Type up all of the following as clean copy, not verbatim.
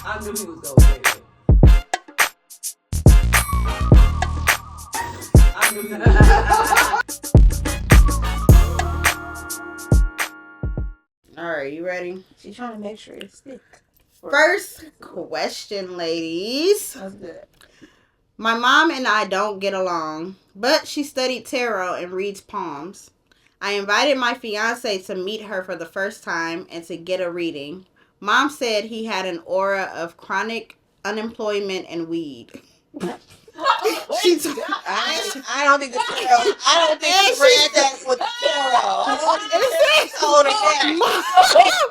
I knew he was gonna say that. I knew he was. All right, you ready? She's trying to make sure it's thick. First question, ladies. That's good. My mom and I don't get along, but she studied tarot and reads palms. I invited my fiance to meet her for the first time and to get a reading. Mom said he had an aura of chronic unemployment and weed. She t- I don't think the tarot. I don't think she read that with the tarot. I don't think the tarot told her that.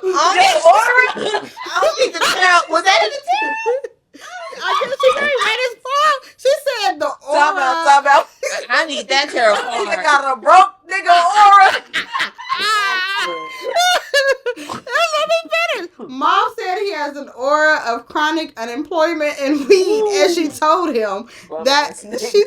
I don't think the tarot was that in the tarot. I guess she ain't read his palm. She said the aura. Talk about. I need that tarot card. Nigga got a broke nigga aura. Let me finish. Mom said he has an aura of chronic unemployment and weed, and she told him that she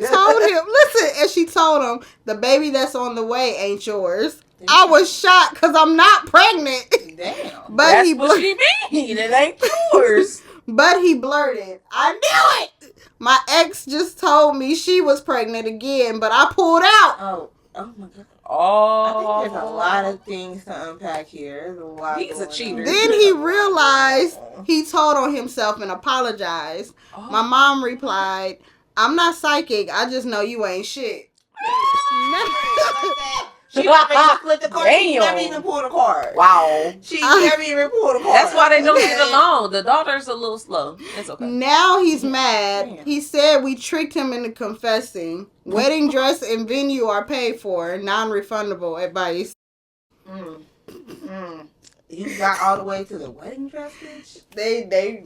told him the baby that's on the way ain't yours. Damn. I was shocked because I'm not pregnant. Damn. But that's what she mean. It ain't yours. But he blurted, I knew it! My ex just told me she was pregnant again, but I pulled out. Oh my God. I think there's a lot of things to unpack here. There's a lot. He's a cheater. Then he realized he told on himself and apologized. Oh. My mom replied, I'm not psychic. I just know you ain't shit. She never even flipped the card. She never even pulled a card. Wow. She never even pulled a card. That's why they don't get along. The daughter's a little slow. It's okay. Now he's mad. Damn. He said we tricked him into confessing. Wedding dress and venue are paid for. Non-refundable advice. You got all the way to the wedding dress, bitch?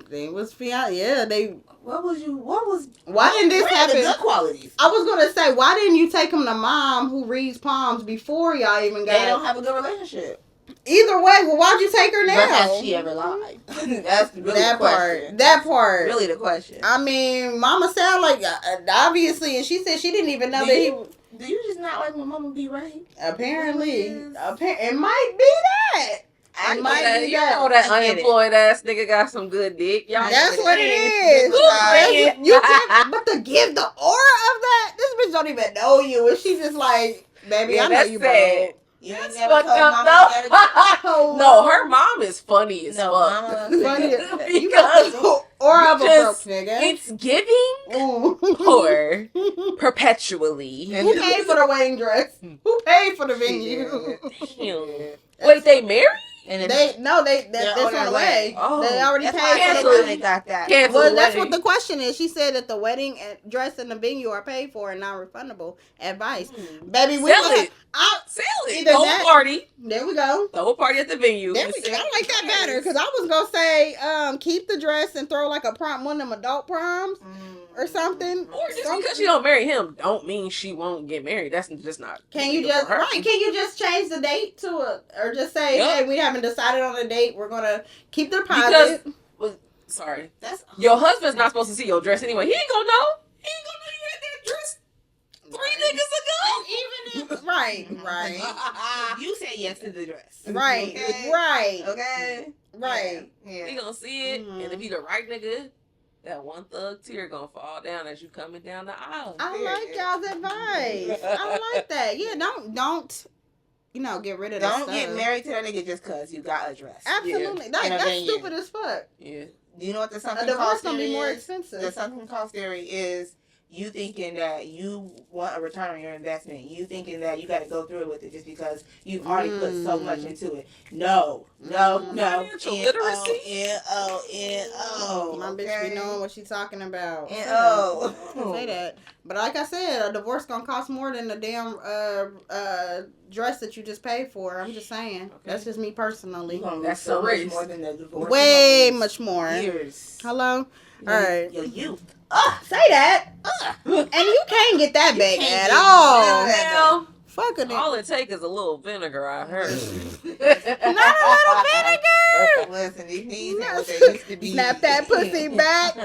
They was fiance. Yeah, they. Why didn't this happen? The good qualities. I was gonna say, why didn't you take him to mom who reads palms before y'all even got? They don't have a good relationship. Either way, well, why'd you take her now? But has she ever lied? That's really the question. That part. Really the question. I mean, Mama sound like obviously, and she said she didn't even know that he. Do you just not like when Mama be right? Apparently, it might be that. You know that unemployed ass nigga got some good dick. Y'all that's what it is. But to give the aura of that, this bitch don't even know you, and she just like, baby, I know you bad. That's fucked up, though. No, her mom is funny as fuck. Funny as because aura of a broke nigga. It's giving poor perpetually. Who paid for the wedding dress? Who paid for the venue? Wait, they married? And that's on the way. Oh, they already paid for the wedding. They got that. Well, that's what the question is. She said that the wedding dress and the venue are paid for and non-refundable advice. Baby, we sell it. The whole party. There we go. The whole party at the venue. There we go. I like that better because I was gonna say keep the dress and throw like a prom, one of them adult proms or something. Or just because she don't marry him, don't mean she won't get married. That's just not. Can you just change the date to or just say, hey, we haven't decided on a date. We're gonna keep the deposit. Sorry, your husband's not supposed to see your dress anyway. He ain't gonna know. He ain't gonna know you had that dress 3 niggas ago. Even if right. You said yes to the dress. Right. Okay. Right. Yeah. He gonna see it, and if he the right nigga, that one thug tear gonna fall down as you coming down the aisle. I like y'all's advice. I like that. Yeah, don't get rid of that stuff. Don't get married to that nigga just cause you got a dress. Absolutely. Yeah. That's stupid as fuck. Yeah. Do you know what the sunken cost theory gonna be more is? expensive. The sunken cost theory is you thinking that you want a return on your investment. You thinking that you got to go through it with it just because you've already put so much into it. No. Financial literacy. N-O. My bitch be knowing what she's talking about. N-O. Say that. But like I said, a divorce gonna cost more than the damn dress that you just paid for. I'm just saying. Okay. That's just me personally. That's so much more than the divorce. Way much more. Years. Hello? All right. Your youth. Say that. And you can't get that back at all. Well, fuck it. All it takes is a little vinegar, I heard. Not a little vinegar. Listen, these knees ain't what they used to be. Snap that pussy back.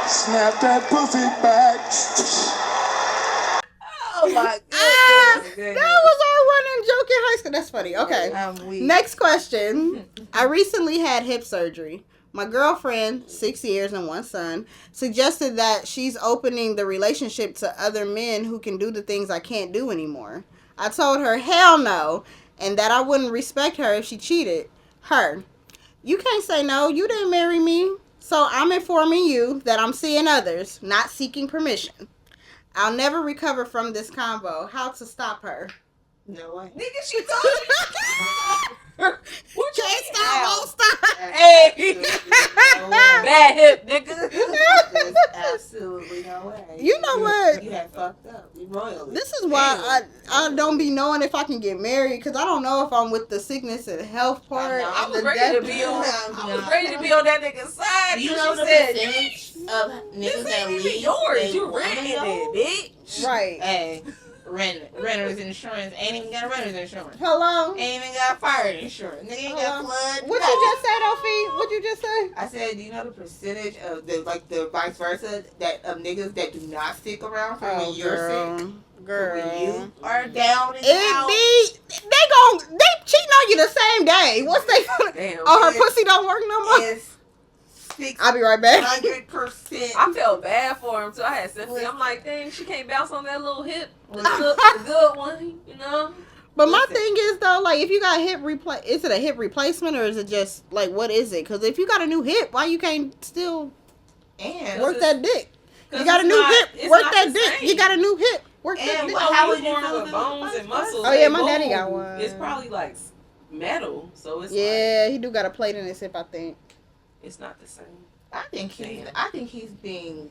Snap that pussy back. funny. Okay. I'm weak. Next question. I recently had hip surgery. My girlfriend, 6 years and 1 son, suggested that she's opening the relationship to other men who can do the things I can't do anymore. I told her, hell no, and that I wouldn't respect her if she cheated. Her, you can't say no. You didn't marry me. So I'm informing you that I'm seeing others, not seeking permission. I'll never recover from this convo. How to stop her? No way. Nigga, she told you. What you Can't mean stop, how? won't stop. Hey. No way. Bad hip, nigga. There's absolutely no way. You know what? You had fucked up. You royally. This is why I don't be knowing if I can get married, because I don't know if I'm with the sickness and health part. know. I and was the ready to death be on. part. I was ready to be on that nigga's side. You till know she the said, percentage of niggas "This that ain't even leave. yours. they You wanna renting know? it, bitch." Right. Hey, renter's insurance ain't even got renter's insurance. Hello? Ain't even got fire insurance. Nigga ain't got flood. What nothing. you just say, Ophi? What you just say? I said, do you know the percentage of the vice versa that of niggas that do not stick around for when you're sick, for Girl. when you are down and It out? be they cheating on you the same day. What's they Damn. Oh, her It's- pussy don't work no more? Is I'll be right back. 600%. I felt bad for him too. I had sympathy. I'm like, dang, she can't bounce on that little hip, the good one, you know. But my Listen. thing is though, like, if you got hip is it a hip replacement or is it just like what is it? Because if you got a new hip, why you can't still And work that dick? You 'Cause got a it's new not- hip, it's work not that the dick. same. You got a new hip, work that And dick. what- How How would would you you born feel with if it bones was and muscles? Oh, yeah, they my daddy move. got one. It's probably like metal, so it's Yeah, like, he do got a plate in his hip, I think. it's not the same. I think he's being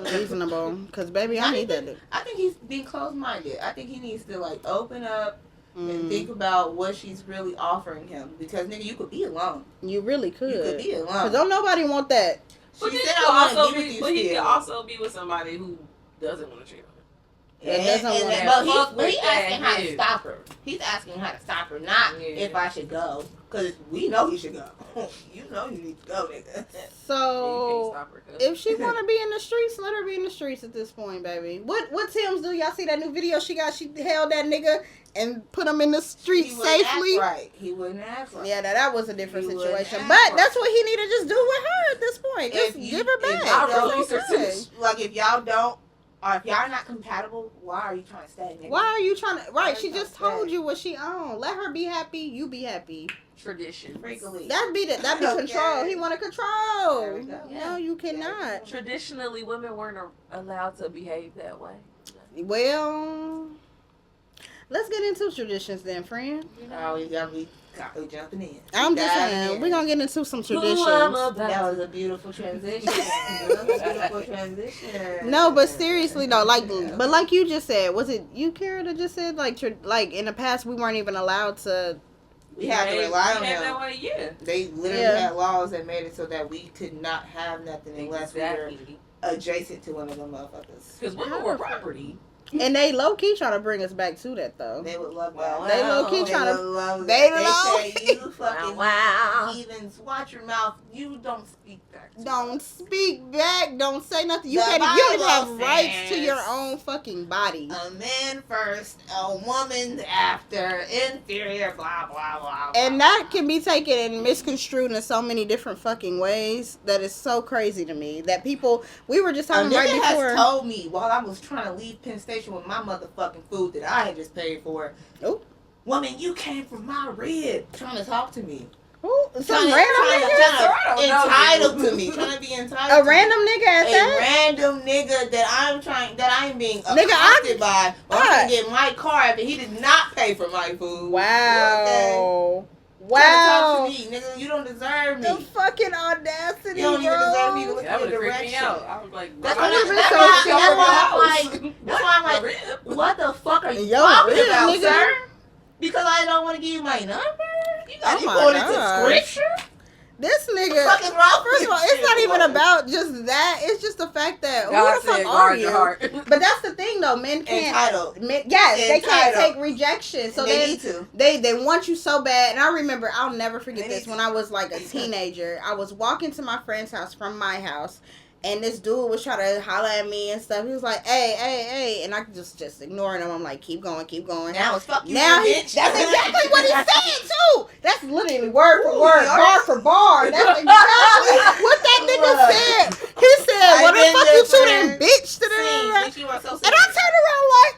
Reasonable, because baby, I need that dick. I think he's being closed-minded. I think he needs to like open up and Mm, think about what she's really offering him. Because nigga, you could be alone. you really You could could. be Cause alone. don't nobody want that. But She then said you I could want also to be be, with but you he could still. also be with somebody who doesn't want to cheat on That doesn't want that. but Fuck he's with asking that how to hit. stop her. He's asking how to stop her, not Yeah. if I should go. Because we know he should go. You know you need to go, nigga. you. Yeah, you can't So stop her. cuz. if she wanna be in the streets, let her be in the streets at this point, baby. What Tim's do? Y'all see that new video she got? She held that nigga and put him in the streets He wouldn't safely. act right. He wouldn't act right. Yeah, that was a different He wouldn't situation. act But right. that's what he need to just do with her at this point. Just If you- give her if back. y'all I'll don't- release her Okay. too. Like if y'all don't, or if y'all are not compatible, why are you trying to stay, nigga? Why are you trying to? Right, Why she you just trying to told stay? you what she owned. Let her be happy. You be happy. Tradition. Freakily. That be Okay. control. He want to There control. we go. No, you There we cannot. go. Traditionally, women weren't allowed to behave that way. Well, let's get into traditions then, friend. Oh, you gotta be jumping in. I'm just Diving saying, in. we're gonna get into some Who I'm traditions. about That to- was a beautiful transition. That was a beautiful transition. No, but seriously though, but like you just said, was it you, Kara, that just said like in the past we weren't even allowed to? we had to Yeah, rely on yeah, that them. way, yeah. They literally Yeah. had laws that made it so that we could not have nothing unless we were Exactly. adjacent to one of them motherfuckers. Because women were property. And they low key trying to bring us back to that though. They would love Well, that. They low-key They tryna- would love they that. low- They say you fucking Wow. heathens, watch your mouth. You don't speak back. to Don't us. speak back. Don't say nothing. You The can't. You don't even have Bible rights to says- your own fucking body. A man first, a woman after, inferior, blah, blah, blah. And blah, that blah. can be taken and misconstrued in so many different fucking ways that is so crazy to me. That people, we were just A talking right nigga before. has told me while I was trying to leave Penn Station with my motherfucking food that I had just paid for. Oh. Woman, you came from my rib. Trying to talk to me. Who? Some Trying to- random trying to- nigga? trying to- I don't know entitled you. to me. Trying to be entitled A to random nigga at me. A that? random nigga that I am being Nigga, accosted by. Or I'm Alright. gonna get my car but he did not pay for my food. Wow. Trying to talk Wow. to me, nigga. You don't deserve The me. fucking audacity, You don't even bro. deserve me to look That in would your have creeped me direction. out. I was like, That's why why- not? that's Why why- not that's go why to I'm my like- house? that's why I'm like, The rib? What the fuck are you Yo, talking rib, about, nigga. sir? Because I don't want to give you my number? You got Oh you my going into gosh. scripture? This What the nigga. fuck is wrong First of all, with it's not you? even about just that. It's just the fact that God who the fuck said, are guard you? your heart. But that's the thing, though. Men can't. Entitled. Yes, they can't Entitled. take rejection. So they then need to. they want you so bad. And I remember, I'll never forget They this. need When I was like a teenager, I was walking to my friend's house from my house, And this dude was trying to holler at me and stuff. He was like, hey. And I just ignoring him. I'm like, keep going. Now it's fuck you, Now bitch. that's exactly what he said, too. That's literally word for word, bar for bar. That's exactly what that nigga said. He said, what the fuck you shooting, bitch? And I turned around like,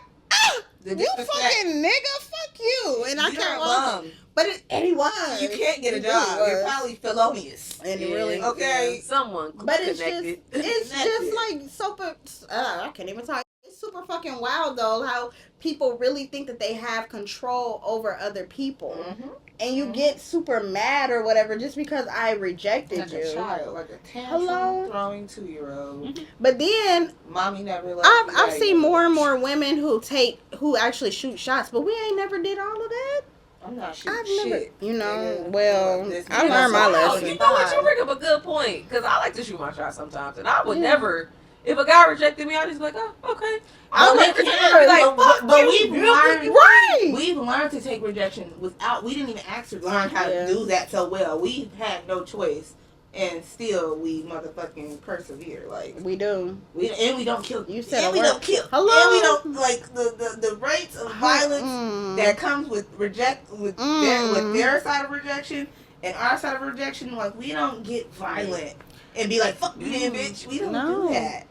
you fucking nigga, fuck you. And I kept walking. But he was. You can't get a job. You're probably felonious. And it really, okay. Someone but connected. it's just like super. I can't even talk. It's super fucking wild though how people really think that they have control over other people, and you get super mad or whatever just because I rejected like you. A child, like a tantrum throwing 2-year-old. But then mommy never loved I've seen more and more women who actually shoot shots, but we ain't never did all of that. I'm not shooting shit. You know, nigga. well, I learned That's my wild. lesson. You know what? You bring up a good point. Because I like to shoot my shot sometimes. And I would never, if a guy rejected me, I'd just be like, oh, okay. But we've learned, right? We've learned to take rejection without, we didn't even actually learn how to do that so well. We had no choice. And still, we motherfucking persevere. Like We do. We don't kill. You said and we don't kill. Hello? And we don't like the rates of violence that comes with their side of rejection and our side of rejection. Like we don't get violent and be like fuck you, then, bitch. We don't do that.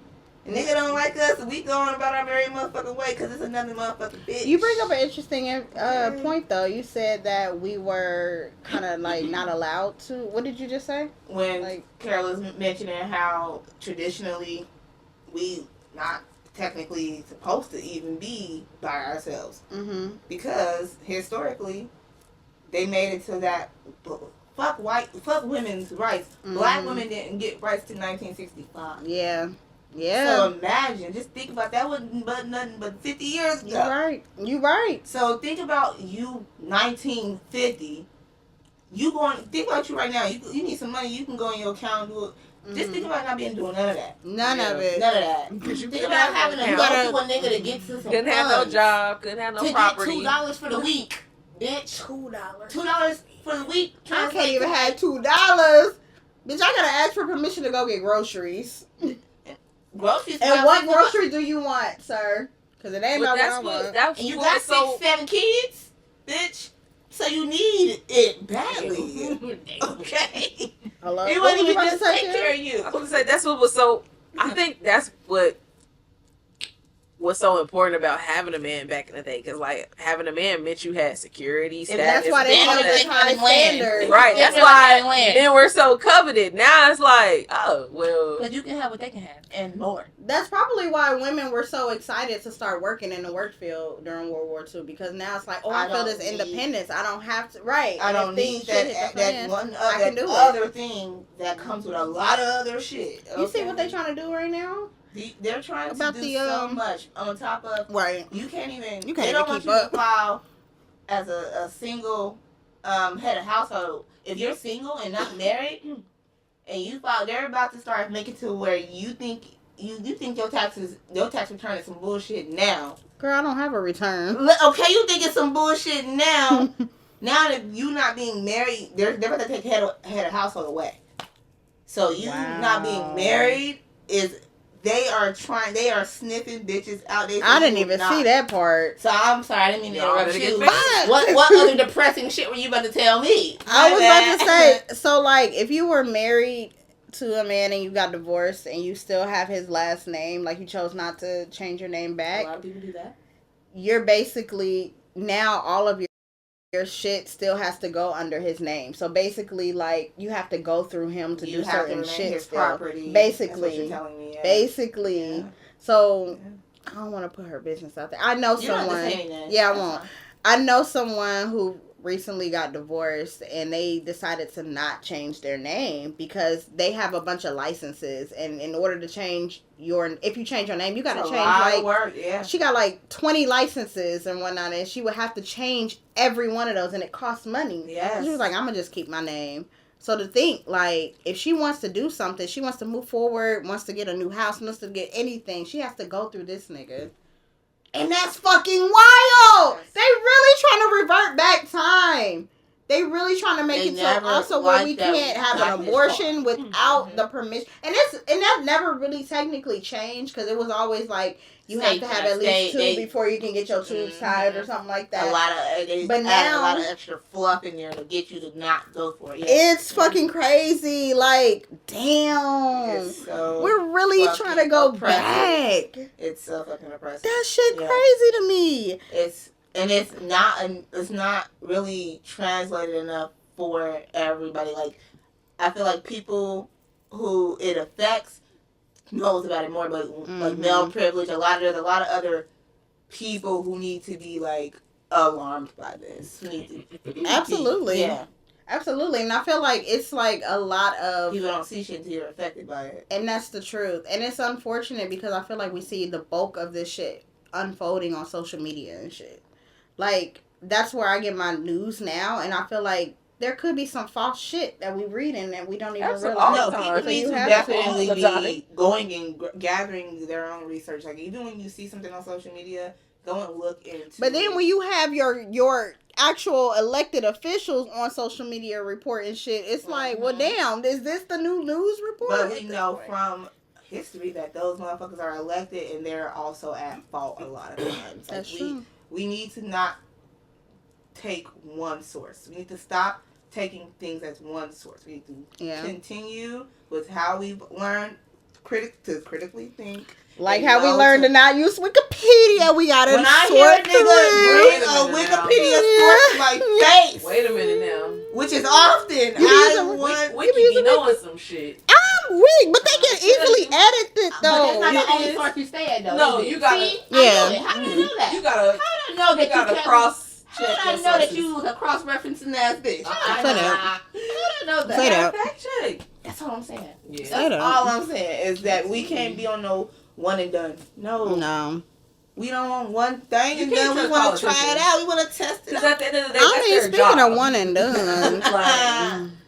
A nigga don't like us, and we going about our merry motherfucking way because it's another motherfucking bitch. You bring up an interesting point, though. You said that we were kind of like not allowed to. What did you just say? When Carol was mentioning how traditionally we not technically supposed to even be by ourselves. Because historically they made it so that fuck women's rights. Black women didn't get rights till 1965. Yeah. So imagine, just think about that. Wasn't but nothing but 50 years ago. You right. So think about you 1950. Think about you right now. You need some money. You can go in your account and do it. Just think about not being doing none of that. None of it. Think about having to go to a nigga to get to some couldn't have no job. Couldn't have no property. To get $2 for the week, bitch. $2 for the week. I can't even have $2. Bitch, I gotta ask for permission to go get groceries. Groceries. And what grocery do you want, sir? Because it ain't about what I want. And you got 6-7 kids, bitch. So you need it badly. Okay. Hello. It wouldn't even just take care of you. I was gonna say that's what was so. I think that's what was so important about having a man back in the day, because like having a man meant you had security, status. That's why they held this high standard. Right. That's why men were so coveted. Now it's like, oh well, because you can have what they can have and more. That's probably why women were so excited to start working in the work field during World War II, because now it's like, oh, I feel this independence. I don't have to. Right. I don't need that one other thing that comes with a lot of other shit. Okay? You see what they trying to do right now? They're trying to do so much on top of you can't even they don't want you to file as a single head of household. If you're single and not married and you file, they're about to start making to where you think your tax return is some bullshit now. Girl, I don't have a return. Okay, you think it's some bullshit now. Now that you not being married, they're about to take head of household away. So you not being married is. They are sniffing bitches out. I didn't even see that part. So I'm sorry, I didn't mean to interrupt you. What other depressing shit were you about to tell me? I was about to say, so like, if you were married to a man and you got divorced and you still have his last name, like you chose not to change your name back. A lot of people do that. You're basically, now all of your shit still has to go under his name. So basically, like, you have to go through him to do certain shit. His property. Basically. That's what you're telling me, yeah. Basically. Yeah. So, I don't want to put her business out there. I know someone. Yeah, I won't. I know someone who recently got divorced and they decided to not change their name because they have a bunch of licenses, and in order to change if you change your name, you got to change she got like 20 licenses and whatnot, and she would have to change every one of those, and it costs money. Yes. She was like, I'm gonna just keep my name. So to think, like, if she wants to do something, she wants to move forward, wants to get a new house, wants to get anything, she has to go through this nigga. And that's fucking wild. They really trying to revert back time. They really trying to make They it so never also where we liked that can't have black an man's abortion fault. without the permission, and that never really technically changed because it was always like you have to have at least two before you can get your tubes tied or something like that. A lot of they add a lot of extra fluff in there to get you to not go for it. Yeah. It's fucking crazy. Like, damn, so we're really trying to go back. It's so fucking oppressive. That shit crazy to me. It's not really translated enough for everybody. Like, I feel like people who it affects knows about it more, but like male privilege, there's a lot of other people who need to be like alarmed by this. Absolutely. Yeah. Absolutely. And I feel like it's like a lot of people don't see shit until you're affected by it. And that's the truth. And it's unfortunate because I feel like we see the bulk of this shit unfolding on social media and shit. Like, that's where I get my news now, and I feel like there could be some false shit that we reading and we don't even realize. No, people need to definitely be going and gathering their own research. Like, even when you see something on social media, go and look into But then when you have your actual elected officials on social media reporting shit, it's like, well, damn, is this the new news report? But we know from history that those motherfuckers are elected and they're also at fault a lot of times. That's like, true. We need to not take one source. We need to stop taking things as one source. We need to continue with how we've learned to critically think. Like how we learned to not use Wikipedia, we gotta when I hear a nigga bring a Wikipedia source to my face. Wait a minute now. Which is often. We be knowing some shit. I'm weak, but they can easily edit it though. But that's not the only source you stay at though. No, you gotta. See? How do you know that? You gotta. How do you know that you gotta cross. How did I know that you was a cross-referencing ass bitch? How did I know that? Say that. Fact check. That's all I'm saying. Yeah. That's all I'm saying is that we can't be on no one and done. No. We don't want one thing and then we want to try it out. We want to test it out. Because at the end of the day, I mean, speaking of one and done.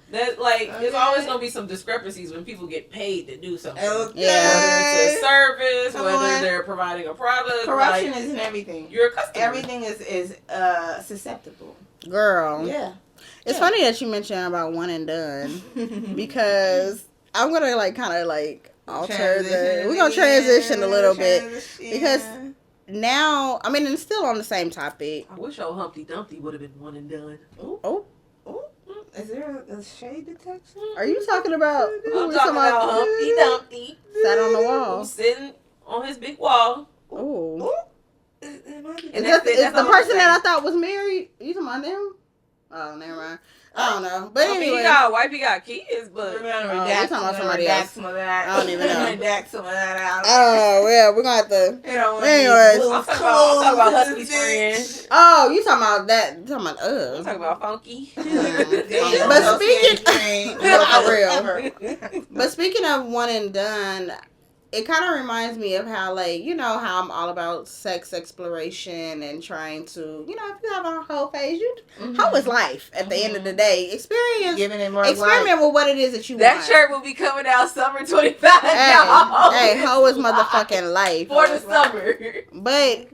There's always gonna be some discrepancies when people get paid to do something. Okay. Yeah. Whether it's a service, whether they're providing a product. Corruption isn't everything. You're a customer. Everything is susceptible. Girl. Yeah. It's funny that you mentioned about one and done because I'm gonna we're gonna transition a little bit because now, I mean, it's still on the same topic. I wish old Humpty Dumpty would have been one and done. Oh. Is there a shade detection? Are you talking about? I'm talking about Humpty Dumpty. Sat on the wall. Sitting on his big wall. Oh. Is the person that I thought was married? You talking about them? Oh, never mind. I don't know. But anyway. He got a wife, he got kids, but... You're talking about somebody else. Some of that. I don't even know. Redact some of that out. I don't know. Yeah, we're going to have to... Anyways. I'm talking about Husky's friend. Oh, you talking about that. You talking about I'm talking about Funky. But speaking... For real. But speaking of one and done... It kind of reminds me of how, like, you know, how I'm all about sex exploration and trying to, you know, if you have a whole phase, how is life at the end of the day? Experiment with what it is that you want. That shirt will be coming out summer 25, y'all. Hey, how is motherfucking life? For the summer. But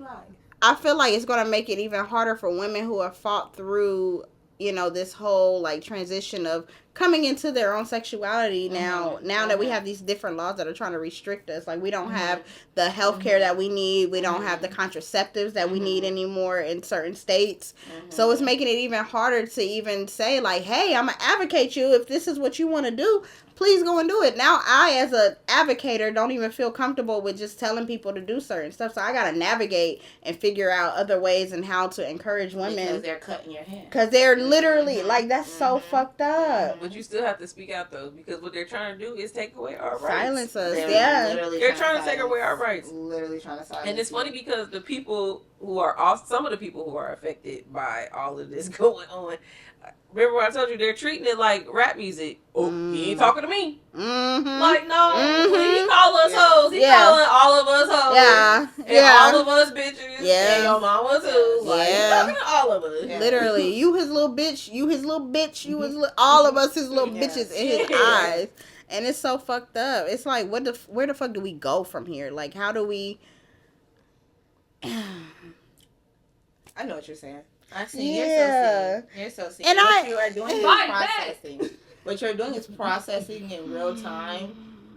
I feel like it's going to make it even harder for women who have fought through, you know, this whole, like, transition of coming into their own sexuality now that we have these different laws that are trying to restrict us. Like, we don't have the health care that we need. We don't have the contraceptives that we need anymore in certain states. So it's making it even harder to even say, like, hey, I'm going to advocate you. If this is what you want to do, please go and do it. Now, I, as a advocator, don't even feel comfortable with just telling people to do certain stuff. So I got to navigate and figure out other ways and how to encourage women. Because they're cutting your hair. Because they're literally, like, that's so fucked up. But you still have to speak out, though, because what they're trying to do is take away our rights. Silence us, They're trying to take away our rights. Literally trying to silence. And it's funny because the people who are some of the people who are affected by all of this going on, remember what I told you, they're treating it like rap music. Oh, he ain't talking to me. Like, no, when he call us hoes, he calling all of us hoes. And all of us bitches. And your mama too. Like, he's talking to all of us. Literally, you his little bitch, you his little bitch, you his all of us his little bitches in his eyes. And it's so fucked up. It's like, where the fuck do we go from here? Like, how do we... I know what you're saying. I see. Yeah. You're so sick. And What you are doing is Fight processing. What you're doing is processing in real time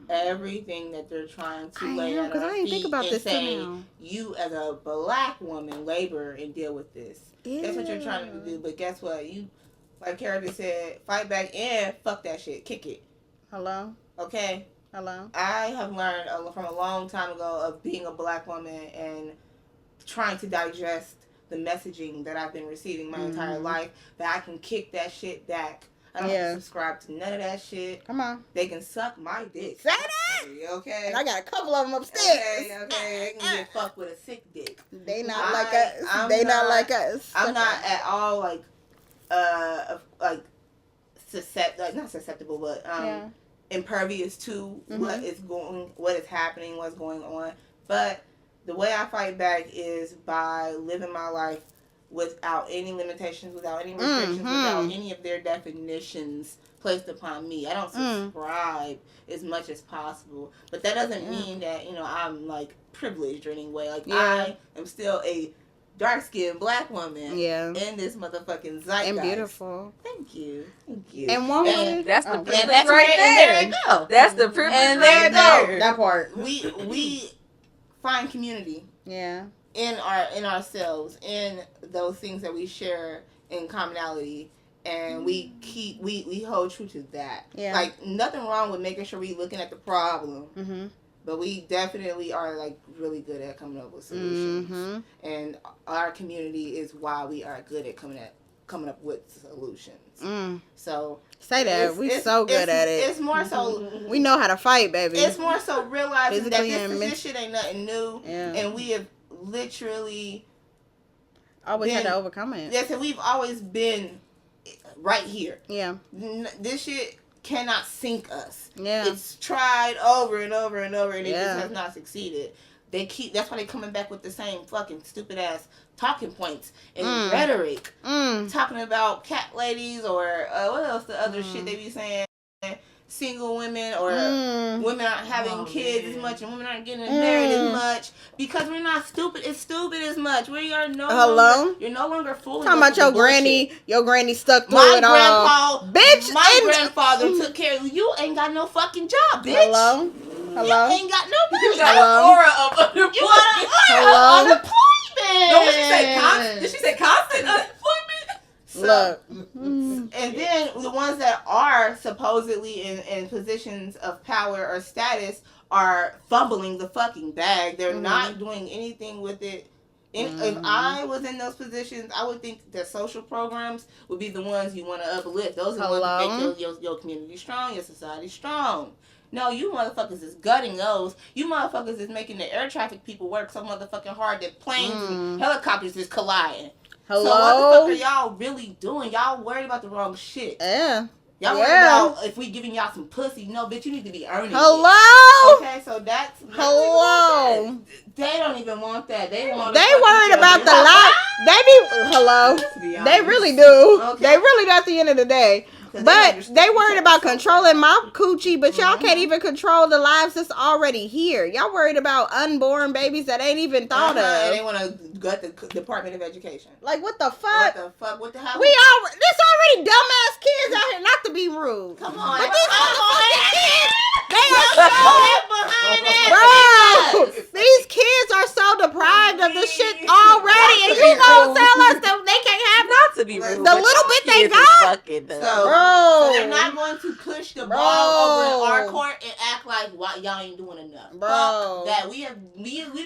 everything that they're trying to lay at our I didn't feet think about and this till say, now. you as a black woman labor and deal with this. Yeah. That's what you're trying to do. But guess what? You, like Kara just said, fight back and fuck that shit. Kick it. Hello? Okay? Hello? I have learned from a long time ago of being a black woman and trying to digest the messaging that I've been receiving my entire life, that I can kick that shit back. I don't have to subscribe to none of that shit. Come on. They can suck my dick. Say that! Okay? And I got a couple of them upstairs. Okay. They can get fucked with a sick dick. They not like us. They not like us. I'm not at all like not susceptible, but impervious to what is happening, what's going on. But the way I fight back is by living my life without any limitations, without any restrictions, without any of their definitions placed upon me. I don't subscribe as much as possible. But that doesn't mean that, I'm like privileged or any way. Like I am still a dark-skinned black woman in this motherfucking zeitgeist. And beautiful. Thank you. And one woman. That's the privilege that's right there. And there you go. That's the privilege And right there you there. go. That part. We find community. Yeah. In ourselves, in those things that we share in commonality, and we hold true to that. Yeah. Like nothing wrong with making sure we looking at the problem, but we definitely are like really good at coming up with solutions. And our community is why we are good at coming up with solutions. So say that we so good at it. It's more so we know how to fight, baby. It's more so realizing physically that this shit ain't nothing new, and we have literally always had to overcome it. Yes, and we've always been right here. Yeah. This shit cannot sink us. Yeah. It's tried over and over and over, and it just has not succeeded. That's why they coming back with the same fucking stupid ass talking points and rhetoric. Talking about cat ladies or what else the other shit they be saying. Single women or women aren't having kids as much and women aren't getting married as much because we're not stupid as much. We are you're no longer fooling. Talking about your granny stuck through it all. Bitch, my grandfather took care of you. You ain't got no fucking job, bitch. Hello? You ain't got no money. You got an aura of unemployment. You got an aura of unemployment. No, did she say constant unemployment? So, look. And then the ones that are supposedly in positions of power or status are fumbling the fucking bag. They're not doing anything with it. If I was in those positions, I would think that social programs would be the ones you want to uplift. Those are the ones that make your community strong, your society strong. No, you motherfuckers is gutting those. You motherfuckers is making the air traffic people work so motherfucking hard that planes and helicopters is colliding. Hello? So what the fuck are y'all really doing? Y'all worried about the wrong shit. Yeah. Y'all worried about if we giving y'all some pussy. No, bitch, you need to be earning it. Okay, so that's hello. They don't even want that. They worried about the life. They be hello. They really do. Okay. They really do at the end of the day. But they worried about controlling my coochie, but y'all can't even control the lives that's already here. Y'all worried about unborn babies that ain't even thought of. And they want to gut the Department of Education. Like, what the fuck? What the fuck? What the hell? There's already dumbass kids out here, not to be rude. Come on. But these kids, they are these kids are so deprived of the shit already, and you gonna tell us that they can't have not to be rude, the little bit they got? So they're not going to push the ball over in our court and act like y'all ain't doing enough. Bro. Fuck that. We the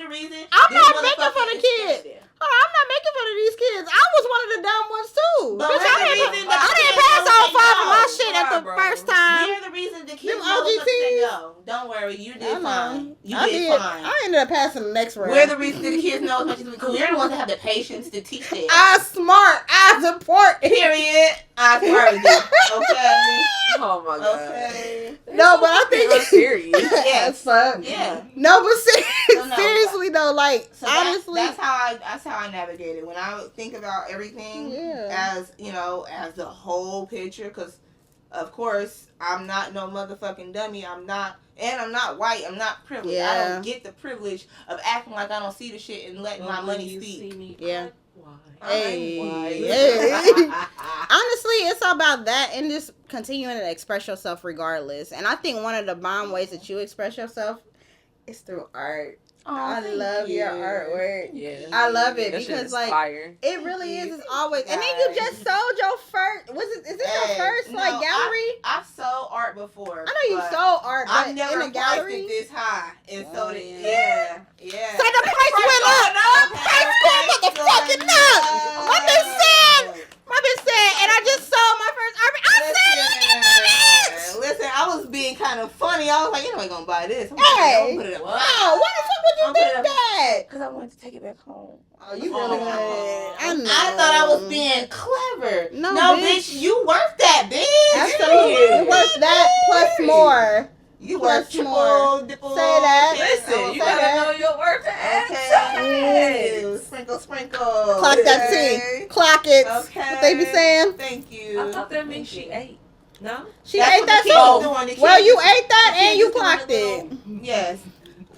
reason. I'm not making fun of kids. I'm not making fun of these kids. I was one of the dumb ones too. But bitch, I didn't pass all 5 of my shit at the first time. We're the reason the kids say no. Don't worry, you did fine. You did fine. I ended up passing the next round. We're the reason the kids know as much as we because we're the ones that have the patience to teach them. I'm smart. I support. Period. I support you. Okay. Oh my god. Okay. No, but I think it's serious. Yes. Yeah. No, but seriously though, like honestly, that's how I navigate it when I think about everything as as the whole picture. Because of course I'm not no motherfucking dummy. I'm not white. I'm not privileged. I don't get the privilege of acting like I don't see the shit and letting my money speak. Hey. Honestly, it's about that and just continuing to express yourself regardless. And I think one of the bomb ways that you express yourself is through art. Oh, I love your artwork. Yeah. I love it That shit because is like fire. it really is. It's always. And then you just sold your first. Is this your first like gallery? I've sold art before. I know you sold art, but I've never in a gallery. priced it this high, and so Oh, yeah. So the price went up. Price going motherfucking up. I've been saying, and I just sold my first art. I said it. Listen, I was being kind of funny. I was like, you know, I ain't gonna buy this. I'm Hey, gonna put it up. wow, why the fuck would you think that? Because I wanted to take it back home. Oh, you really would. I know. I thought I was being clever. No, bitch, you worth that, bitch. Absolutely, you worth that plus more. You Plus worth more. triple. Say that. Listen, you say gotta that. know your worth and Okay. size. Sprinkle. Clock that T. Clock it. Okay. What they be saying? Thank you. I thought that meant she ate. No? She That's ate what that the kids too. doing. The Well, kids you is- ate that the and kids you is doing clocked a it. little- Yes.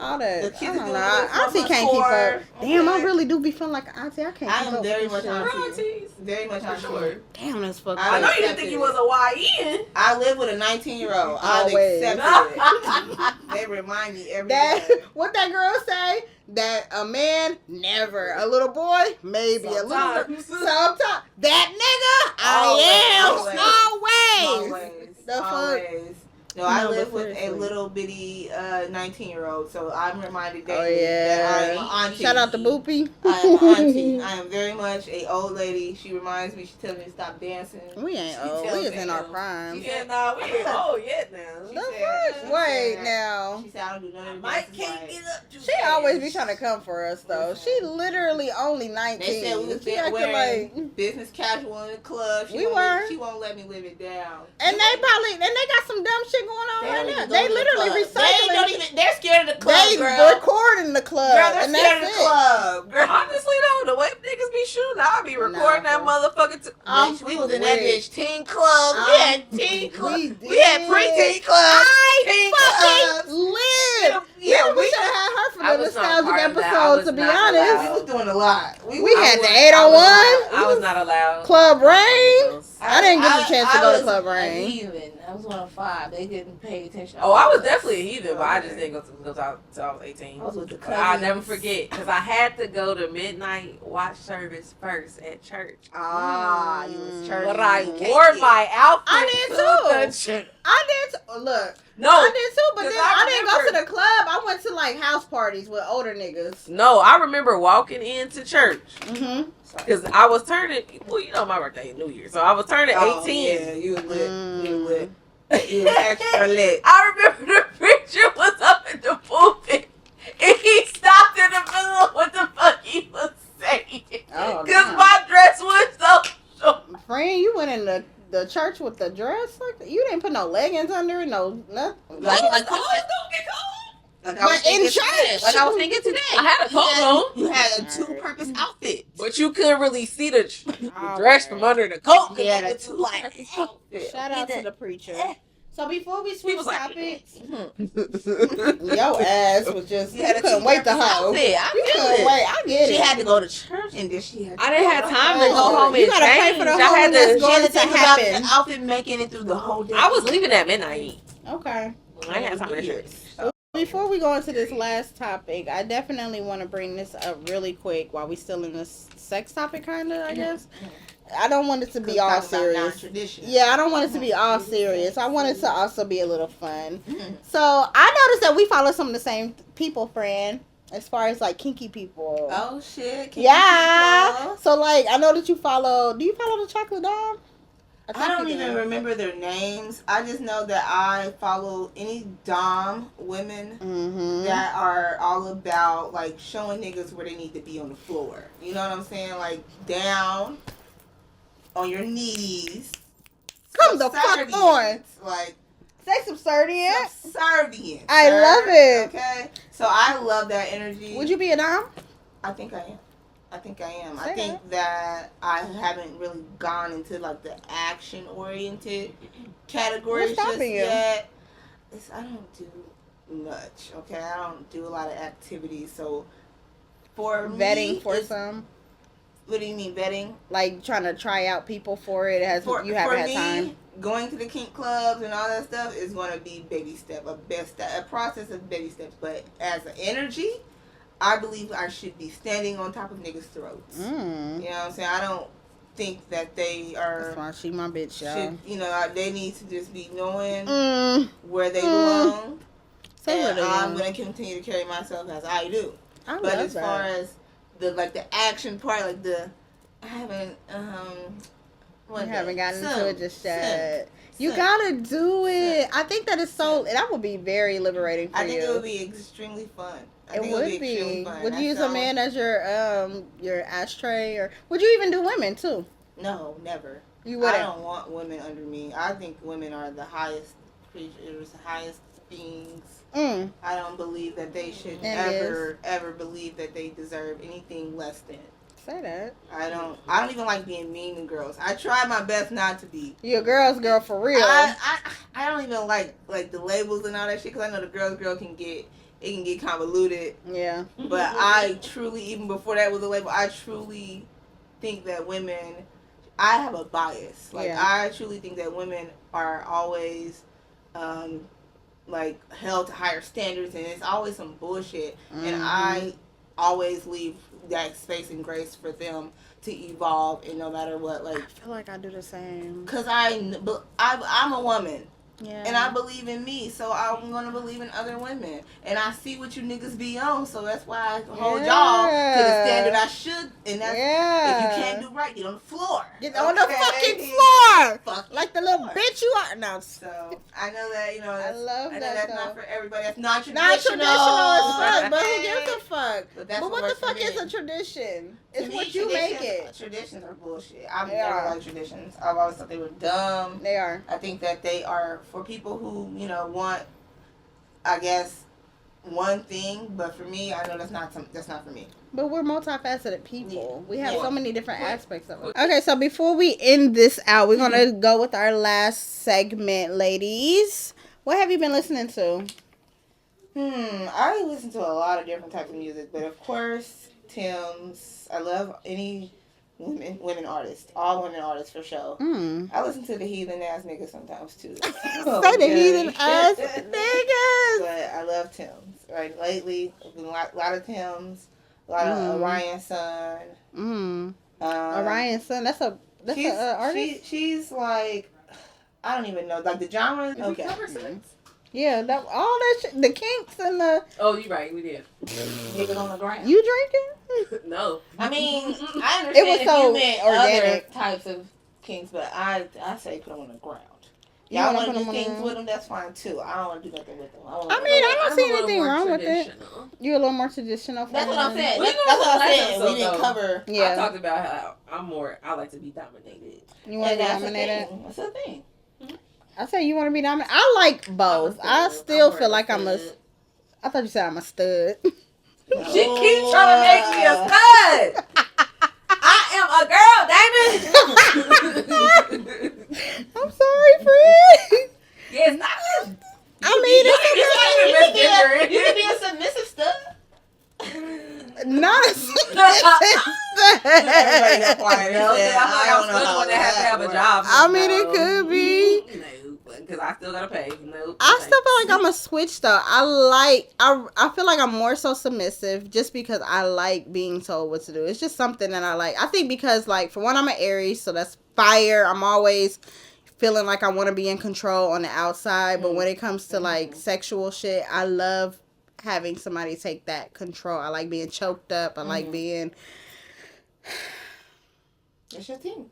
All that. The kids I is don't doing know. a little Auntie can't keep up. tour. Damn, I Okay. really do be feeling like an auntie. I can't I keep am up very with much this auntie. shit. Aunties. Very much For auntie. sure. Damn, that's fucked I I know up. you didn't think you was Hawaiian. I live with a 19-year-old. I've Always. accepted it. They remind me every That day. what that girl say? That a man never, a little boy maybe, a little Sometimes. sometimes. That nigga, I am always. Always. The fuck? Always. No, I No, live but with a seriously. little bitty 19-year-old, so I'm reminded Oh daily that I am yeah. an auntie. Shout out to Boopy. I am an auntie. I am very much a old lady. She reminds me. She tells me to stop dancing. We ain't She old. tells We is me, in our She prime. Yeah, nah, we ain't old yet now. She The said- fuck? she Wait said- now. She said I don't do none of the Mike dances can't right. get up too She always be trying to come for us though. She literally only 19. They said we was She there acting wearing like. business casual in the club. We were. She won't let me live it down. And they got some dumb shit going on don't right even now. go They to the literally club. recycling. They're scared of the club, They girl. recording the club. Girl, they're and scared of that's the it. club. Girl, Honestly though, the way niggas be shooting, I'll be recording that motherfucker. bitch, we was in that wait. bitch teen club. We had teen club. We We had did. pre-teen club. Teen Fucking clubs. live. Yeah, We should have had her for I the was not nostalgic part of that. I episode, was to be not honest. We allowed. was doing a lot. We I had was- the I was 801. I was not allowed. Club Rain. I didn't get the chance to I go to was Club a Rain. heathen. I was 105. They didn't pay attention. Oh, I was definitely a heathen, but I just didn't go till I was 18. I was with the But I'll never cousins. forget because I had to go to midnight watch service first at church. Ah, you was church. But I wore my outfit. I did to too. the church. I did. Look, No, I did too, but 'cause then I didn't go to the club. I went to like house parties with older niggas. no, I remember walking into church Mm-hmm. because I was turning. Well, you know my birthday is New Year, so I was turning 18. Yeah, you was lit. You was lit. You was extra lit. I remember the preacher was up in the pulpit and he stopped in the middle of what the fuck he was saying. Oh, Because damn. my dress was so short. Friend, you went in the church with the dress like that? You didn't put no leggings under it, no nothing. Like, Oh, it's gonna get cold. like But in church. Like I was thinking today. I had a coat on. You had a two-purpose outfit. But you couldn't really see the Oh, dress man. from under the coat. 'cause Yeah, it the was two like outfit. Shout out to the preacher. So before we switch was like- topics, Mhm. your ass was just You had a couldn't wait to two-purpose hoe. outfit. I You feel couldn't it. wait. I get She it. had to go to church and then she had to I didn't have time to go Oh, home you and gotta pay change. for the I whole had that's to. going- She had to to think about happen. the outfit making it through the whole day. I was leaving at midnight. Okay. I didn't have time to church. Before we go into this last topic, I definitely want to bring this up really quick while we still in this sex topic, kind of, I guess. I don't want it to be all serious. Yeah, I don't want it to be all serious. I want it to also be a little fun. So I noticed that we follow some of the same people, friend, as far as like kinky people. Oh shit! Yeah. People. So like, I know that you follow. Do you follow the Chocolate Dom? I don't think you even do. remember their names. I just know that I follow any Dom women Mhm. that are all about like showing niggas where they need to be on the floor. You know what I'm saying? Like down on your knees. Come the fuck Subservient. on. Like Say subservient. subservient. I sir. love it. Okay. So I love that energy. Would you be a Dom? I think I am. I Say think that I haven't really gone into like the action oriented categories What's stopping just you? yet. I don't do much. Okay, I don't do a lot of activities. So for Vetting me, for it's- some. What do you mean vetting? Like trying to try out people for it. You haven't had time. Going to the kink clubs and all that stuff is going to be baby step, a process of baby steps. But as an energy, I believe I should be standing on top of niggas' throats. You know what I'm saying? I don't think that they are. That's why she my bitch, y'all. They need to just be knowing where they belong. And I'm going to continue to carry myself as I do. But as far as the action part, I haven't you haven't gotten into it just yet. You gotta do it. I think that is that would be very liberating for you. I think it would be extremely fun. It would be. Would you use a man as your ashtray, or would you even do women too? No, never. You wouldn't. I don't want women under me. I think women are the highest creatures, the highest beings. I don't believe that they should ever believe that they deserve anything less than. Say that. I don't even like being mean to girls. I try my best not to be. You a girl's girl for real. I don't even like the labels and all that shit, because I know the girl can get convoluted. Yeah. But I truly, even before that was a label, I truly think that women, I have a bias. I truly think that women are always held to higher standards, and it's always some bullshit. And I always leave that space and grace for them to evolve, and no matter what, I feel like I do the same. Cause I'm a woman. Yeah. And I believe in me, so I'm gonna believe in other women. And I see what you niggas be on, so that's why I hold y'all to the standard I should. And that's if you can't do right, get on the floor. Get on the fucking floor, like the little bitch you are. No. So I know that I love that. That's not for everybody. That's non-traditional. Non-traditional as fuck, but who gives a fuck? But what the fuck is a tradition? It's what you make it. Traditions are bullshit. I've never liked traditions. I've always thought they were dumb. They are. I think that they are for people who, want, I guess, one thing, but for me, I know that's not for me. But we're multifaceted people. We have so many different aspects of it. Okay, so before we end this out, we're going to go with our last segment, ladies. What have you been listening to? I listen to a lot of different types of music, but of course, Tim's. I love any women artists, all women artists for sure. I listen to the heathen ass niggas sometimes too. Say the heathen ass niggas. But I love Tim's. Right, lately, a lot of Tim's, a lot of Orion Sun. Orion Sun. That's an artist. She's like, I don't even know, like the genre. Okay. Yeah, all that shit, the kinks and the. Oh, you're right. We did. Niggas on the ground. You drinking? No. I mean, I understand it was so you meant organic. Other types of kinks, but I say put them on the ground. Y'all want to do things with them? That's fine too. I don't want to do nothing with them. I don't see anything wrong with it. You're a little more traditional. That's what I'm saying. That's what I'm saying. We didn't cover. Yeah. I talked about how I like to be dominated. You want to be dominated? That's the thing. I say you want to be dominant. I like both. I still feel like I'm a. I thought you said I'm a stud. She keeps trying to make me a stud. I am a girl, David. I'm sorry, friend. Yes, not. I mean, you can be a submissive stud. Not a I mean, it could be. Because I still gotta pay. I still feel like I'm a switch though. I feel like I'm more so submissive just because I like being told what to do. It's just something that I like. I think because for one, I'm an Aries, so that's fire. I'm always feeling like I want to be in control on the outside, but when it comes to sexual shit, I love having somebody take that control. I like being choked up. I like being. That's your thing.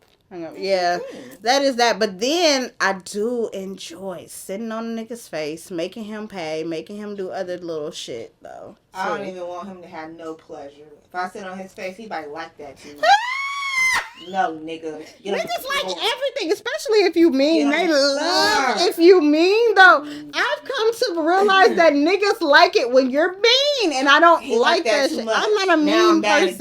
Yeah, that is that. But then I do enjoy sitting on a nigga's face, making him pay, making him do other little shit though. I don't even want him to have no pleasure. If I sit on his face, he might like that too. No, nigga. Niggas like everything, especially if you mean. They love if you mean, though. I've come to realize that niggas like it when you're mean, and I don't like that shit. I'm not a mean person.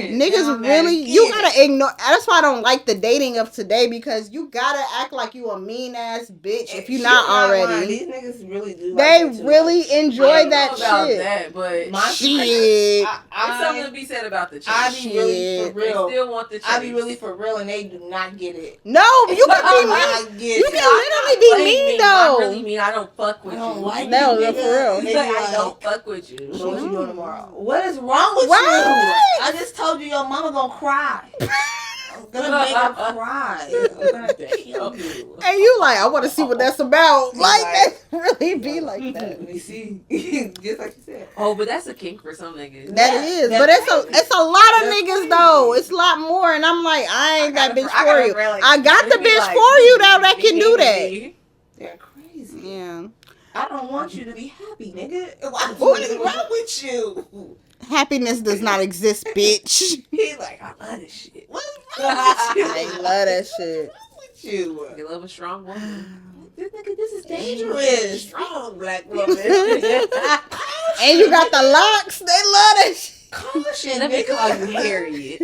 Niggas really, you gotta ignore. That's why I don't like the dating of today, because you gotta act like you a mean ass bitch if you're not already. These niggas really do. They like really enjoy that about shit. That, but my shit. There's something to be said about the chick. I be really for real. They still want the chick. I be really for real, and they do not get it. No, you can be mean. You can literally be mean though. I really mean I don't fuck with you. Like no, for real. Like, I don't fuck with you. So what you doing tomorrow? What is wrong with you? I just told you your mama gonna cry. I'm gonna make her cry. I'm gonna kill you. And you like, I want to see what that's about. Like, that really be like that. Let me see. Just like you said. Oh, but that's a kink for some niggas. That is, but it's a lot of niggas though. It's a lot more, and I'm like, I ain't that bitch for you. I got the bitch for you though that can do that. They're crazy. Yeah. I don't want you to be happy, nigga. What is wrong with you? Happiness does not exist, bitch. He's like, I love this shit. What's wrong with you? I love that shit. What's wrong with you? You love a strong woman. This is dangerous. Strong black woman. And you got the locks. They love that shit. Caution, Let me call you Harriet.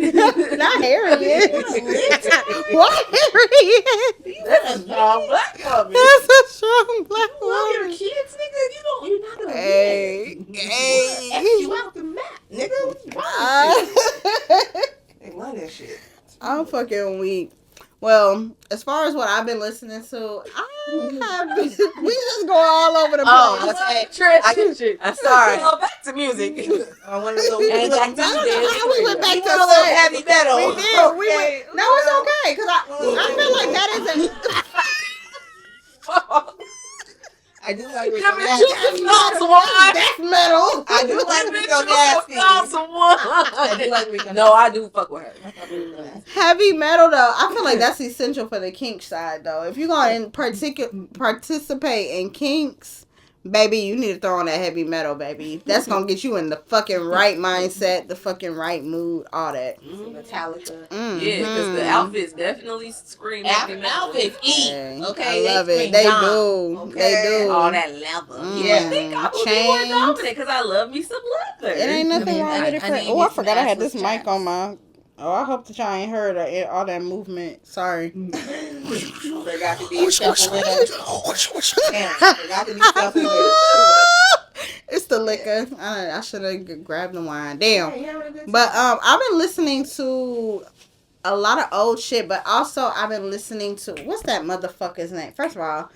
Not Harriet. What Harriet? That's a strong black woman. That's a strong black You love your woman. kids, nigga. You're not gonna Hey, X you out the map, nigga. What's wrong with you? They love that shit. I'm fucking weak. Well, as far as what I've been listening to, I have been, we just go all over the place. Oh, okay. I'm sorry. Go back to music. I want to go. I don't know how we went back to a little heavy metal. We did. We went. No, it's okay because I feel like that isn't. I do like Death metal. I do like Rico Nasty. I do like Rico. No, I do fuck with her. Heavy metal though, I feel like that's essential for the kink side though. If you're gonna participate in kinks, baby, you need to throw on that heavy metal, baby. That's gonna get you in the fucking right mindset, the fucking right mood, all that. Metallica. Yeah, because the outfits definitely scream heavy metal. Outfits eat. Okay, I love it. They do. Okay. They do. All that leather. Yeah, I think I would be more dominant because I love me some leather. It ain't nothing wrong with it. I forgot I had this assless mic on my. Oh, I hope that y'all ain't heard all that movement. Sorry. There got to be stuff with it. Damn, there got to be stuff with it. It's the liquor. I should have grabbed the wine. Damn. But I've been listening to a lot of old shit, but also I've been listening to, what's that motherfucker's name? First of all,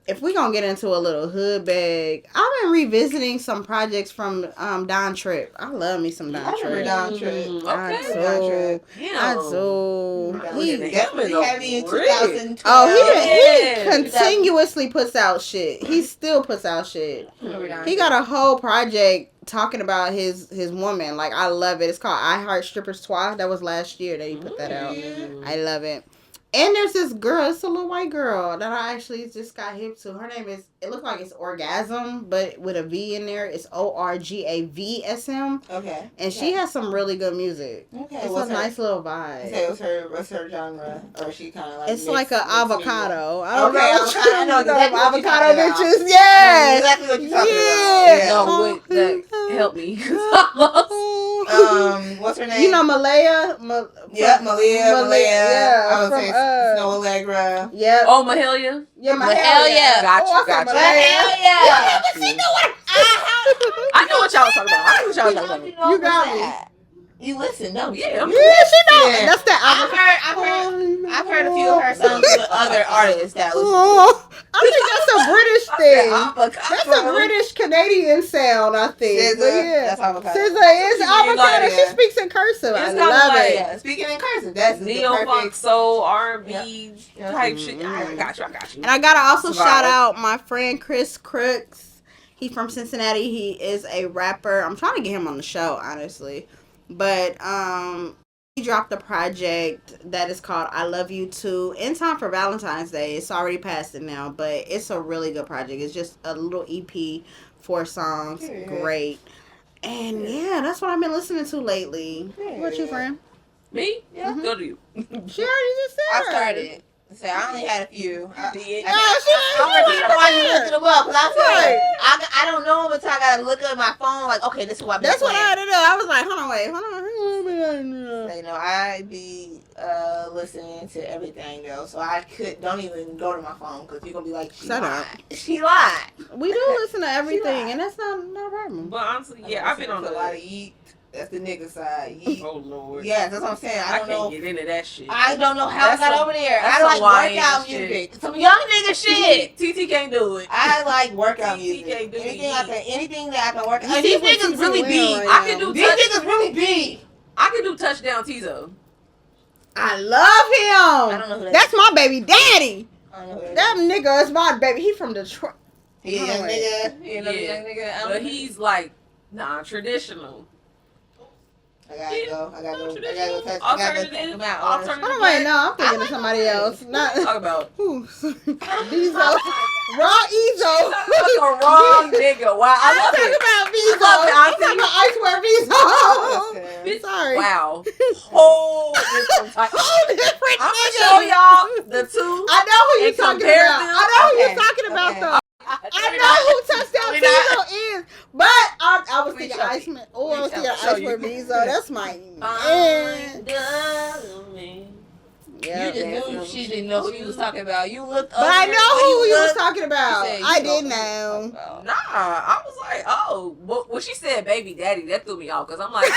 if we gonna get into a little hood bag, I've been revisiting some projects from Don Tripp. I love me some Don Tripp. Don Tripp. Okay. I do. He's definitely heavy in 2012. Oh, he continuously puts out shit. He still puts out shit. He got a whole project talking about his woman. Like, I love it. It's called I Heart Strippers Twice. That was last year that he put that out. I love it. And there's this girl, it's a little white girl that I actually just got hip to. Her name is, it looks like it's Orgasm, but with a V in there. It's ORGAVSM. Okay. And she has some really good music. Okay. It's a nice little vibe. Okay, what's her genre? Or she kind of like... It's like an avocado. I don't know. I know exactly avocado bitches. Yeah. Exactly what you're talking about. Yeah. No, that help me. What's her name? You know Malaya? Yep, Malaya. Yeah. I was saying Snow Allegra. Yep. Oh, Mahalia? Yeah, Mahalia. Gotcha. Hell yeah. I know what y'all was talking about. You got me. You listen, don't you? Yeah, Yeah, she know. Yeah. That's that avocado. I've heard a few of her songs with other artists that was... Oh, I think that's a British thing. That's a British Canadian sound, I think. SZA, But yeah. that's avocado. SZA is avocado. Like, She speaks in cursive. I love it. Yeah. Speaking in cursive, that's neo funk, soul, R&B type shit. Mm-hmm. I got you. And I gotta also shout out my friend Chris Crooks. He's from Cincinnati. He is a rapper. I'm trying to get him on the show, honestly. But he dropped a project that is called I Love You Too in time for Valentine's Day. It's already past it now, but it's a really good project. It's just a little EP, 4 songs. Great. And yeah, that's what I've been listening to lately. What about you, friend? Me? Yeah. Go to you. She already just said I started. So I only had a few. I don't know them until I gotta look at my phone. Like, okay, this is what I've been That's playing. what I had to do. I was like, hold on, wait, hold on. I be listening to everything though, so I don't even go to my phone because you're gonna be like, Shut up. She lied. We do listen to everything, and that's not a problem. But honestly, yeah, I've been on a lot of Yeet. That's the nigga side. Yeet. Oh Lord. Yeah, that's what I'm saying. I don't can't know. get into that shit. I don't know how I got over there. I some like YN workout shit. music. Some young nigga shit. TT can't do it. I like workout TT music. can't do Anything that I can work. You And see these what niggas TT really wearing be. right I can do These niggas really be. I can do touchdown Tizo. I love him. I don't know who that That's my baby daddy. I don't know who That nigga is my baby. He from Detroit. He a young nigga. He another young nigga. But he's like non-traditional. I gotta go. I gotta go touch. Alternative. Oh wait, no, I'm thinking of somebody else. Not Talk about. who? Bezo. Raw Ezo. That's the wrong nigga. Wow, I I'm love talking it. about Bezo. I love it, I'm talking about Icewear Bezo. Sorry. Wow. Whole different type. Whole different I'm nigga. gonna show y'all the two. I know who you're and talking compare about. them. I know who Okay. you're talking about Okay. though. I know who Touchdown We not- Bezo is, but I was We thinking show you. Iceman. Oh, I was We thinking show you. Icewear Bezo. That's my Find man. me. Yeah. You just knew she didn't know who you was talking about. You looked But I know who you was talking You about. said you I know did who know. Nah, I was like, oh. But when she said baby daddy, that threw me off. Because I'm like,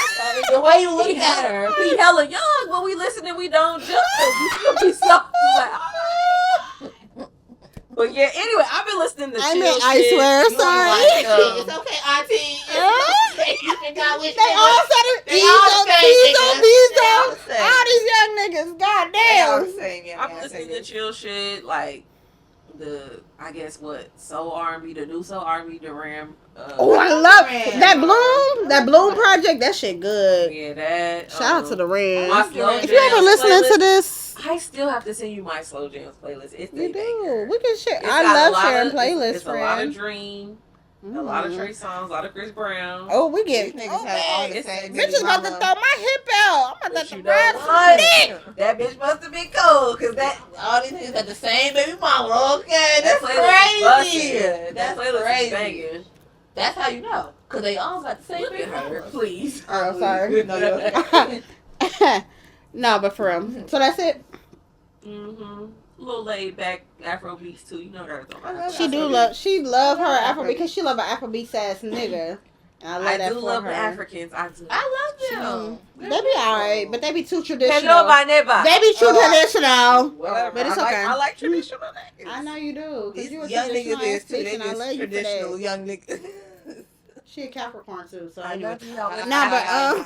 The way you looked at her. he hella young, but we listen and we don't judge. You be so like, oh. But yeah, anyway, I've been listening to I chill meant shit. Icewear, You sorry. like, It's okay, auntie. You forgot which They all said it. They all the same niggas. They all the Bezo. same. All these young niggas. Goddamn. I'm listening to chill shit, like I guess soul R&B, the new soul R&B, the Ram. Oh, I love that Bloom. That Bloom project. That shit good. Yeah, that. Shout out to the Ram. My Slow If you ever Jams listening playlist, to this, I still have to send you my Slow Jams playlist. It's you a do. banger. We can share. It's I got a love lot sharing of- playlists, It's a lot of friend. Dream, a lot of Trey Songz, a lot of Chris Brown. Oh, we get. These niggas have all the It's- same Bitches about to mama. throw my hip out. I'm about But to you grab know some what? dick. That bitch must have been cold, cause All these niggas got the same baby mama. Okay, that's playlist is crazy. busting. That That's playlist is crazy. banging. That's how you know. Because they all got the same Look baby at her, mama. please. Oh, sorry. No, you're okay. No, but for real. So that's it. Mm-hmm. A little laid back Afro beats too. You know her. She love her Afro because she love an Afro beats ass nigga. And I love that do for love her. the Africans. I do. I love them. They be alright, but they be too traditional. Hello, my neighbor. They be too traditional. Whatever. But it's I like, okay. I like traditional niggas. I know you do. Cause These you a young traditional niggas ass is too. bitch, They and I love just you for traditional that. young niggas. She a Capricorn too, so I I know. know. Nah,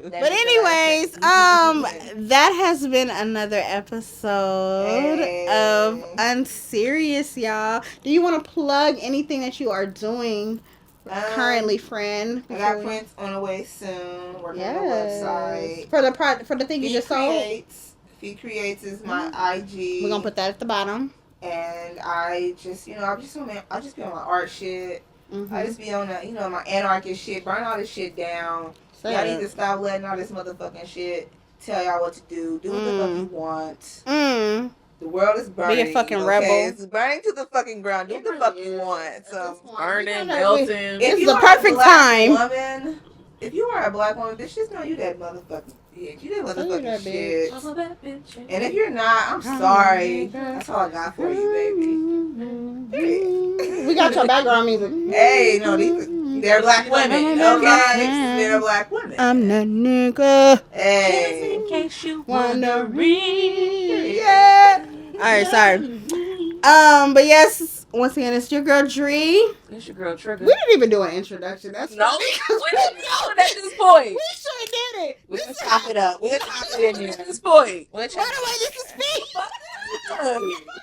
but anyways, that has been another episode of Unserious, y'all. Do you want to plug anything that you are doing currently, friend? I got prints on the way soon. Working on the website. For the thing you just sold. Feed Creates is my IG. We're gonna put that at the bottom. And I just, I just be on my art shit. Mm-hmm. I just be on the, my anarchist shit. Burn all this shit down. Y'all need to stop letting all this motherfucking shit tell y'all what to do. Do what the fuck you want. The world is burning. Be a fucking rebel. It's burning to the fucking ground. Do what the fuck you want. So Burning, melting. This is the perfect time. Woman, if you are a black woman, bitch, just know you that motherfucking bitch. You that motherfucking shit. I'm a bad bitch. And if you're not, I'm sorry. That's all I got for you, baby. We got your background music. Hey, no, they're black women. Okay, they're black women. I'm that nigga. Hey. In case you Wondering. wondering. Yeah. Alright, sorry. But yes, once again, it's your girl Dree. It's your girl Trigger. We didn't even do an introduction. That's No, funny. we're not going at this point. We sure did it. We can chop it up. We can chop it in At here. this point. By the way, this is me.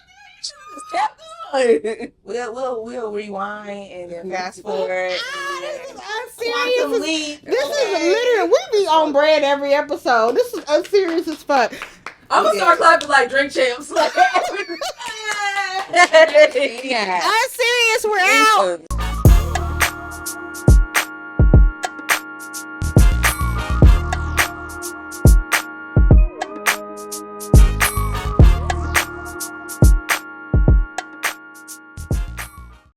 We'll rewind and then fast forward. I'm Quantum serious. leap. This is literally, we be on brand every episode. This is unserious as fuck. I'm gonna start clapping like Drink Champs. Yeah. Unserious, we're out.